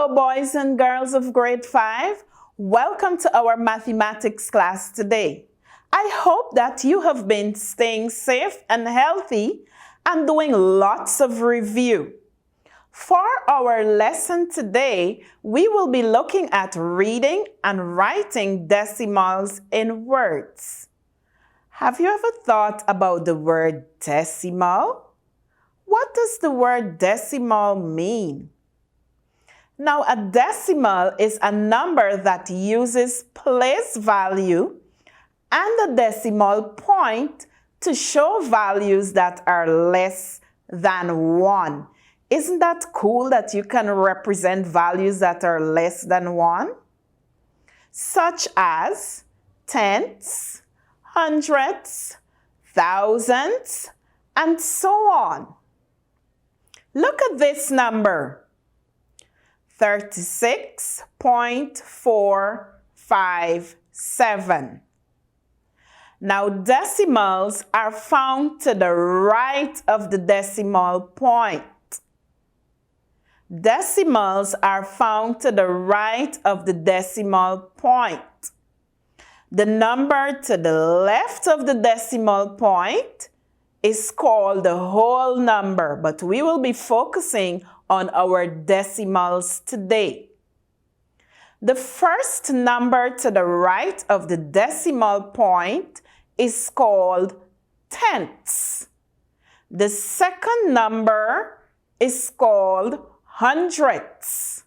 Hello, boys and girls of grade 5. Welcome to our mathematics class today. I hope that you have been staying safe and healthy and doing lots of review. For our lesson today, we will be looking at reading and writing decimals in words. Have you ever thought about the word decimal? What does the word decimal mean? Now, a decimal is a number that uses place value and a decimal point to show values that are less than 1. Isn't that cool that you can represent values that are less than 1? Such as tenths, hundredths, thousandths, and so on. Look at this number. 36.457. Now, decimals are found to the right of the decimal point. Decimals are found to the right of the decimal point. The number to the left of the decimal point is called the whole number, but we will be focusing on our decimals today. The first number to the right of the decimal point is called tenths. The second number is called hundredths.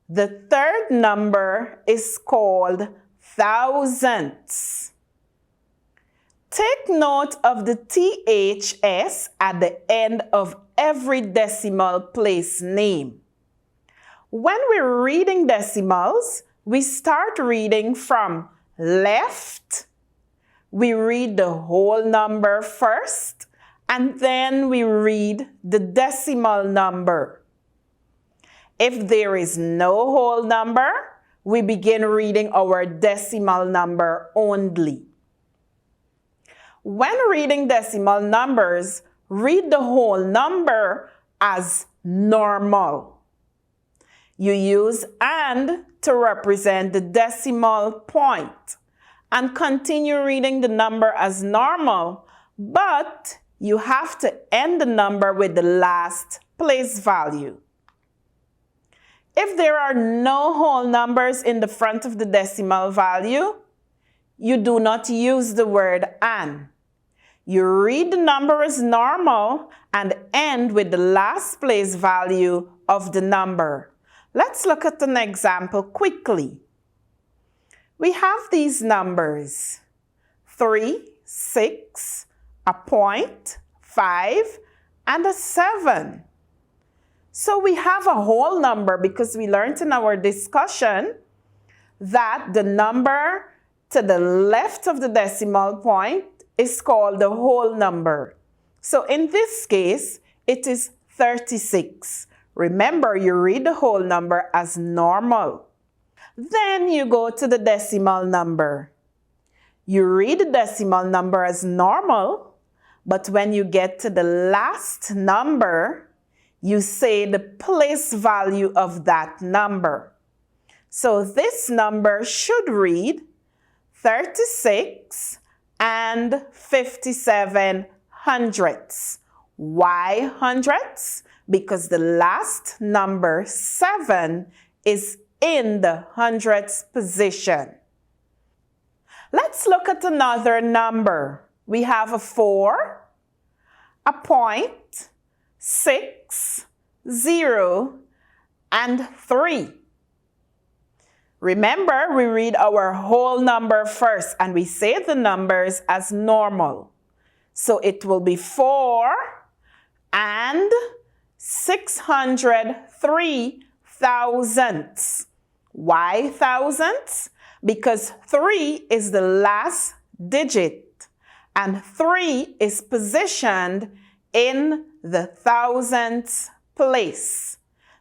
The third number is called thousandths. Take note of the THS at the end of every decimal place name. When we're reading decimals, we start reading from left. We read the whole number first, and then we read the decimal number. If there is no whole number, we begin reading our decimal number only. When reading decimal numbers, read the whole number as normal. You use and to represent the decimal point and continue reading the number as normal, but you have to end the number with the last place value. If there are no whole numbers in the front of the decimal value, you do not use the word and. You read the number as normal and end with the last place value of the number. Let's look at an example quickly. We have these numbers: 3, 6, a point, 5, and a 7. So we have a whole number because we learned in our discussion that the number to the left of the decimal point is called the whole number. So in this case, it is 36. Remember, you read the whole number as normal. Then you go to the decimal number. You read the decimal number as normal, but when you get to the last number, you say the place value of that number. So this number should read 36 and 57 hundredths. Why hundredths? Because the last number, 7, is in the hundredths position. Let's look at another number. We have a 4, a point, 6, 0, and 3. Remember, we read our whole number first and we say the numbers as normal. So it will be 4 and 603 thousandths. Why thousandths? Because 3 is the last digit and 3 is positioned in the thousandths place.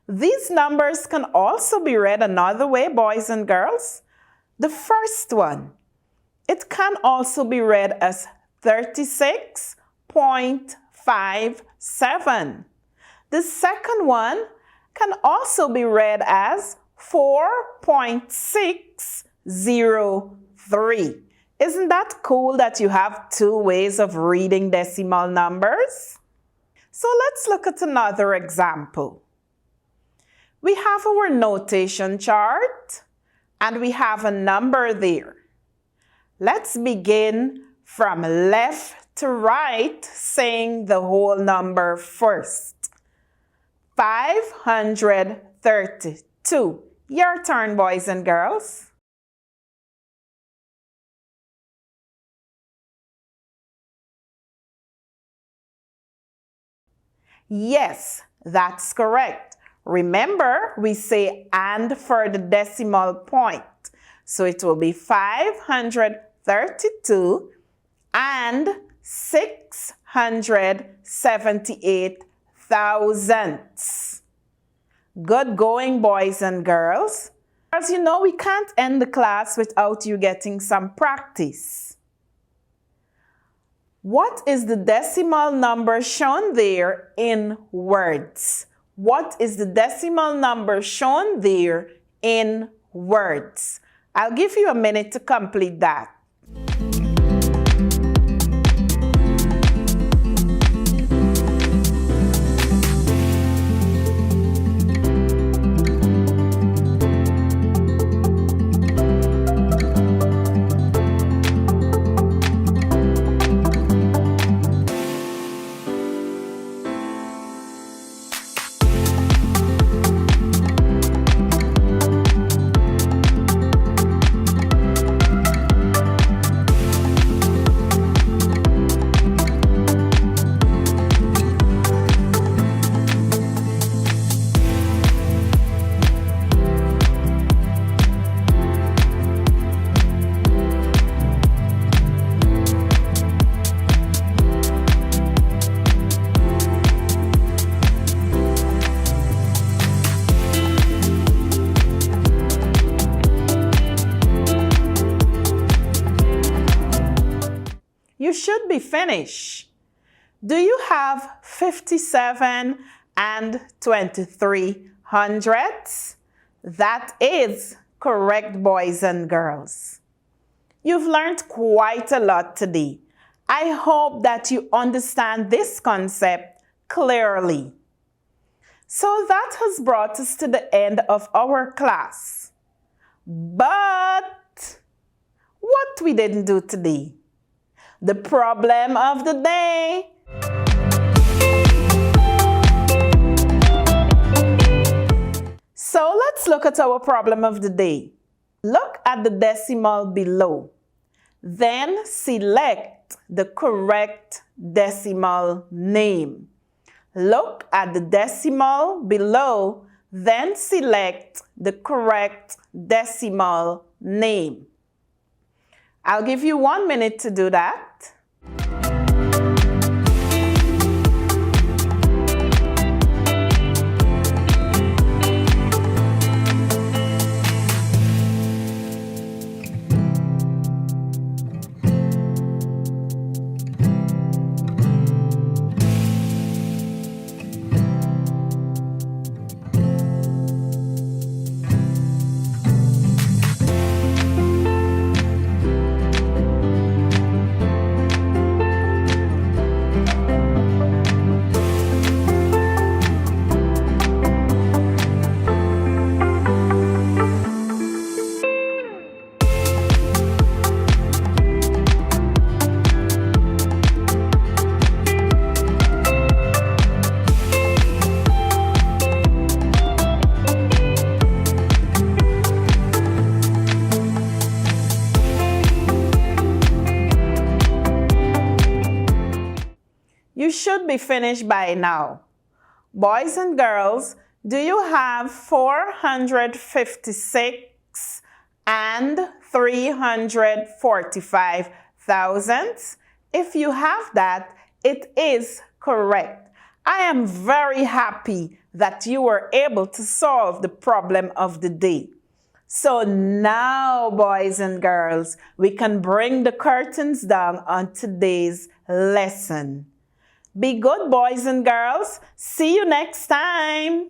These numbers can also be read another way, boys and girls. The first one, it can also be read as 36.57. The second one can also be read as 4.603. Isn't that cool that you have two ways of reading decimal numbers? So let's look at another example. We have our notation chart and we have a number there. Let's begin from left to right, saying the whole number first. 532. Your turn, boys and girls. Yes, that's correct. Remember, we say and for the decimal point. So it will be 532 and 678 thousandths. Good going, boys and girls. As you know, we can't end the class without you getting some practice. What is the decimal number shown there in words? What is the decimal number shown there in words? I'll give you a minute to complete that. You should be finished. Do you have 57 and 23 hundredths? That is correct, boys and girls. You've learned quite a lot today. I hope that you understand this concept clearly. So that has brought us to the end of our class. But what we didn't do today? The problem of the day. So let's look at our problem of the day. Look at the decimal below. Then select the correct decimal name. Look at the decimal below, then select the correct decimal name. I'll give you 1 minute to do that. You should be finished by now. Boys and girls, do you have 456 and 345 thousandths? If you have that, it is correct. I am very happy that you were able to solve the problem of the day. So now, boys and girls, we can bring the curtains down on today's lesson. Be good, boys and girls. See you next time.